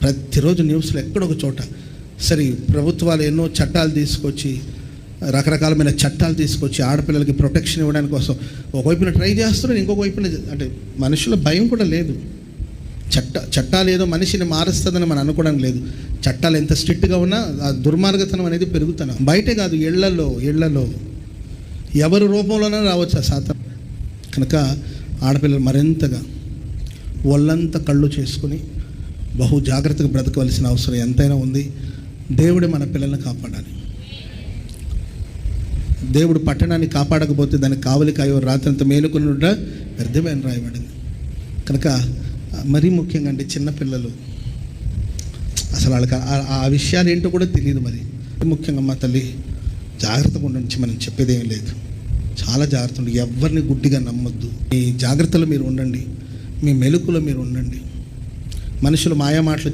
ప్రతిరోజు న్యూస్లో ఎక్కడొక చోట. సరే, ప్రభుత్వాలు ఎన్నో చట్టాలు తీసుకొచ్చి, రకరకాలమైన చట్టాలు తీసుకొచ్చి ఆడపిల్లలకి ప్రొటెక్షన్ ఇవ్వడానికి కోసం ఒకవైపున ట్రై చేస్తున్నారు, ఇంకొక వైపున అంటే మనుషుల భయం కూడా లేదు. చట్టాలు ఏదో మనిషిని మారుస్తుందని మనం అనుకోవడానికి లేదు. చట్టాలు ఎంత స్ట్రిక్ట్గా ఉన్నా ఆ దుర్మార్గతనం అనేది పెరుగుతున్నాం. బయటే కాదు, ఇళ్లలో ఎవరి రూపంలోనే రావచ్చు ఆ సాతాను. కనుక ఆడపిల్లలు మరింతగా ఒళ్ళంతా కళ్ళు చేసుకుని బహు జాగ్రత్తగా బ్రతకవలసిన అవసరం ఎంతైనా ఉంది. దేవుడే మన పిల్లల్ని కాపాడాలి. దేవుడు పట్టణాన్ని కాపాడకపోతే దానికి కావలి కాయో రాత్రంతా మేలుకొని వ్యర్థమైన రాయబడింది. కనుక మరీ ముఖ్యంగా అంటే చిన్నపిల్లలు అసలు వాళ్ళకి ఆ విషయాలు ఏంటో కూడా తెలియదు. మరి ముఖ్యంగా మా తల్లి జాగ్రత్తగా ఉండండి. మనం చెప్పేది ఏం లేదు, చాలా జాగ్రత్త ఉండి, ఎవరిని గుడ్డిగా నమ్మొద్దు. మీ జాగ్రత్తలో మీరు ఉండండి, మీ మెలకులో మీరు ఉండండి. మనుషులు మాయా మాటలు